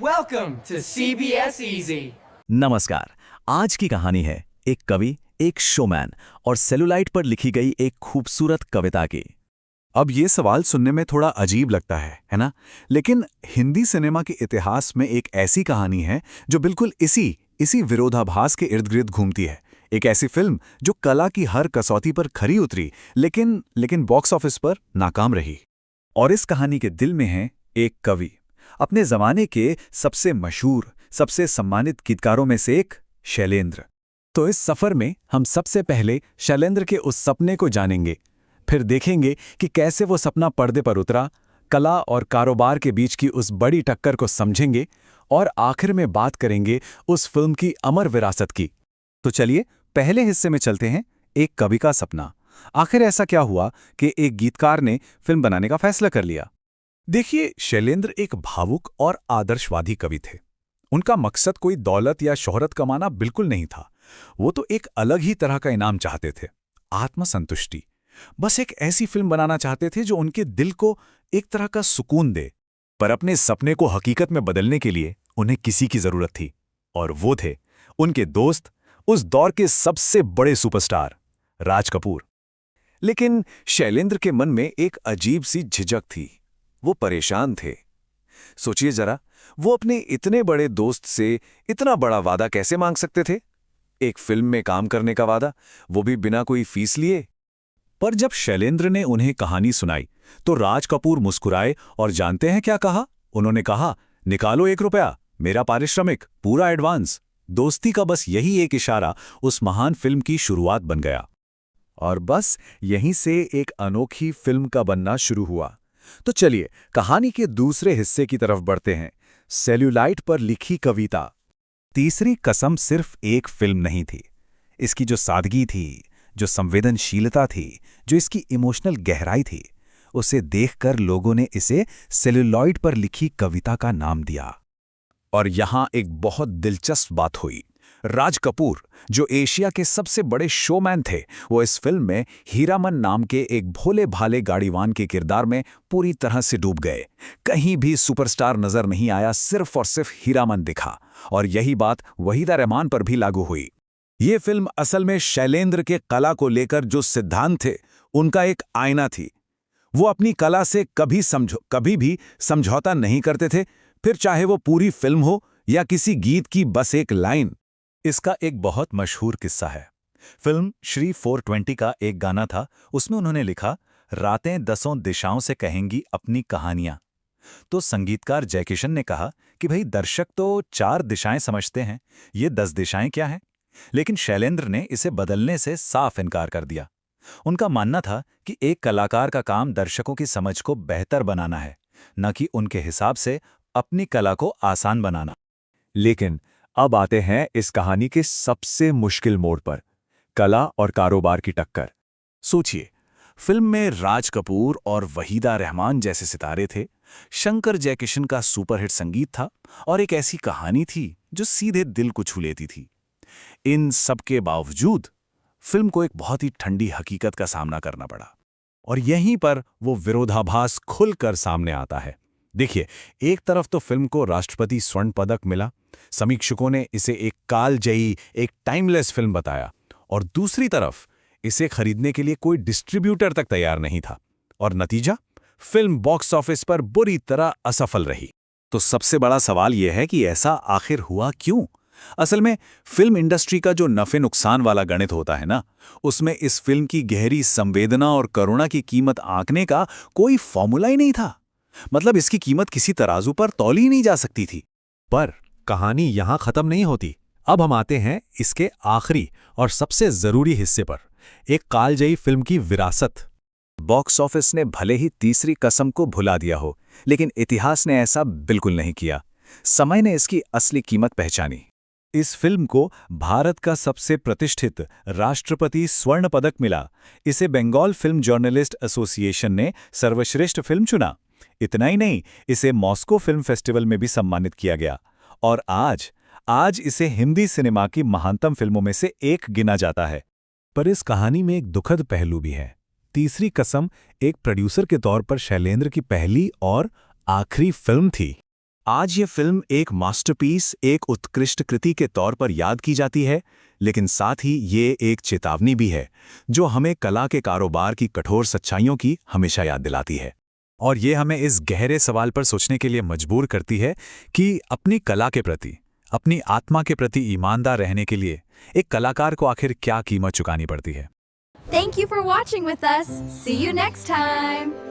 Welcome to CBS Easy. नमस्कार। आज की कहानी है एक कवि, एक शोमैन और सेलुलाइट पर लिखी गई एक खूबसूरत कविता की। अब ये सवाल सुनने में थोड़ा अजीब लगता है ना? लेकिन हिंदी सिनेमा के इतिहास में एक ऐसी कहानी है जो बिल्कुल इसी विरोधाभास के इर्द-गिर्द घूमती है। एक ऐसी फिल्म जो कला की हर कसौटी पर खरी उतरी, लेकिन बॉक्स ऑफिस पर नाकाम रही। और इस कहानी के दिल में है एक कवि, अपने जमाने के सबसे मशहूर, सबसे सम्मानित गीतकारों में से एक, शैलेंद्र। तो इस सफर में हम सबसे पहले शैलेंद्र के उस सपने को जानेंगे, फिर देखेंगे कि कैसे वो सपना पर्दे पर उतरा, कला और कारोबार के बीच की उस बड़ी टक्कर को समझेंगे और आखिर में बात करेंगे उस फिल्म की अमर विरासत की। तो चलिए पहले हिस्से में चलते हैं, एक कवि का सपना। आखिर ऐसा क्या हुआ कि एक गीतकार ने फिल्म बनाने का फैसला कर लिया? देखिए, शैलेंद्र एक भावुक और आदर्शवादी कवि थे। उनका मकसद कोई दौलत या शोहरत कमाना बिल्कुल नहीं था। वो तो एक अलग ही तरह का इनाम चाहते थे, आत्मसंतुष्टि। बस एक ऐसी फिल्म बनाना चाहते थे जो उनके दिल को एक तरह का सुकून दे। पर अपने सपने को हकीकत में बदलने के लिए उन्हें किसी की जरूरत थी, और वो थे उनके दोस्त, उस दौर के सबसे बड़े सुपरस्टार, राज कपूर। लेकिन शैलेंद्र के मन में एक अजीब सी झिझक थी। वो परेशान थे। सोचिए जरा, वो अपने इतने बड़े दोस्त से इतना बड़ा वादा कैसे मांग सकते थे? एक फिल्म में काम करने का वादा, वो भी बिना कोई फीस लिए। पर जब शैलेंद्र ने उन्हें कहानी सुनाई तो राज कपूर मुस्कुराए और जानते हैं क्या कहा? उन्होंने कहा, निकालो 1 रुपया, मेरा पारिश्रमिक, पूरा एडवांस। दोस्ती का बस यही एक इशारा उस महान फिल्म की शुरुआत बन गया। और बस यहीं से एक अनोखी फिल्म का बनना शुरू हुआ। तो चलिए कहानी के दूसरे हिस्से की तरफ बढ़ते हैं, सेल्यूलाइट पर लिखी कविता। तीसरी कसम सिर्फ एक फिल्म नहीं थी। इसकी जो सादगी थी, जो संवेदनशीलता थी, जो इसकी इमोशनल गहराई थी, उसे देखकर लोगों ने इसे सेल्यूलॉइड पर लिखी कविता का नाम दिया। और यहां एक बहुत दिलचस्प बात हुई। राज कपूर, जो एशिया के सबसे बड़े शोमैन थे, वो इस फिल्म में हीरामन नाम के एक भोले भाले गाड़ीवान के किरदार में पूरी तरह से डूब गए। कहीं भी सुपरस्टार नजर नहीं आया, सिर्फ और सिर्फ हीरामन दिखा। और यही बात वहीदा रहमान पर भी लागू हुई। ये फिल्म असल में शैलेंद्र के कला को लेकर जो सिद्धांत थे, उनका एक आईना थी। वो अपनी कला से कभी भी समझौता नहीं करते थे, फिर चाहे वो पूरी फिल्म हो या किसी गीत की बस एक लाइन। इसका एक बहुत मशहूर किस्सा है। फिल्म श्री 420 का एक गाना था, उसमें उन्होंने लिखा, रातें 10 दिशाओं से कहेंगी अपनी कहानियां। तो संगीतकार जयकिशन ने कहा कि भाई, दर्शक तो 4 दिशाएं समझते हैं, ये 10 दिशाएं क्या हैं? लेकिन शैलेंद्र ने इसे बदलने से साफ इनकार कर दिया। उनका मानना था कि एक कलाकार का काम दर्शकों की समझ को बेहतर बनाना है, न कि उनके हिसाब से अपनी कला को आसान बनाना। लेकिन अब आते हैं इस कहानी के सबसे मुश्किल मोड़ पर, कला और कारोबार की टक्कर। सोचिए, फिल्म में राज कपूर और वहीदा रहमान जैसे सितारे थे, शंकर जयकिशन का सुपरहिट संगीत था, और एक ऐसी कहानी थी जो सीधे दिल को छू लेती थी। इन सब के बावजूद फिल्म को एक बहुत ही ठंडी हकीकत का सामना करना पड़ा। और यहीं पर वो विरोधाभास खुलकर सामने आता है। देखिए, एक तरफ तो फिल्म को राष्ट्रपति स्वर्ण पदक मिला, समीक्षकों ने इसे एक कालजयी, एक टाइमलेस फिल्म बताया, और दूसरी तरफ इसे खरीदने के लिए कोई डिस्ट्रीब्यूटर तक तैयार नहीं था। और नतीजा, फिल्म बॉक्स ऑफिस पर बुरी तरह असफल रही। तो सबसे बड़ा सवाल यह है कि ऐसा आखिर हुआ क्यों? असल में फिल्म इंडस्ट्री का जो नफे नुकसान वाला गणित होता है ना, उसमें इस फिल्म की गहरी संवेदना और करुणा की कीमत आंकने का कोई फॉर्मूला ही नहीं था। मतलब इसकी कीमत किसी तराजू पर तौली ही नहीं जा सकती थी। पर कहानी यहां खत्म नहीं होती। अब हम आते हैं इसके आखिरी और सबसे जरूरी हिस्से पर, एक कालजयी फिल्म की विरासत। बॉक्स ऑफिस ने भले ही तीसरी कसम को भुला दिया हो, लेकिन इतिहास ने ऐसा बिल्कुल नहीं किया। समय ने इसकी असली कीमत पहचानी। इस फिल्म को भारत का सबसे प्रतिष्ठित राष्ट्रपति स्वर्ण पदक मिला। इसे बंगाल फिल्म जर्नलिस्ट एसोसिएशन ने सर्वश्रेष्ठ फिल्म चुना। इतना ही नहीं, इसे मॉस्को फिल्म फेस्टिवल में भी सम्मानित किया गया। और आज इसे हिंदी सिनेमा की महानतम फिल्मों में से एक गिना जाता है। पर इस कहानी में एक दुखद पहलू भी है। तीसरी कसम एक प्रोड्यूसर के तौर पर शैलेंद्र की पहली और आखिरी फिल्म थी। आज ये फिल्म एक मास्टरपीस, एक उत्कृष्ट कृति के तौर पर याद की जाती है, लेकिन साथ ही ये एक चेतावनी भी है जो हमें कला के कारोबार की कठोर सच्चाइयों की हमेशा याद दिलाती है। और ये हमें इस गहरे सवाल पर सोचने के लिए मजबूर करती है कि अपनी कला के प्रति, अपनी आत्मा के प्रति ईमानदार रहने के लिए एक कलाकार को आखिर क्या कीमत चुकानी पड़ती है। Thank you for watching with us. See you next time.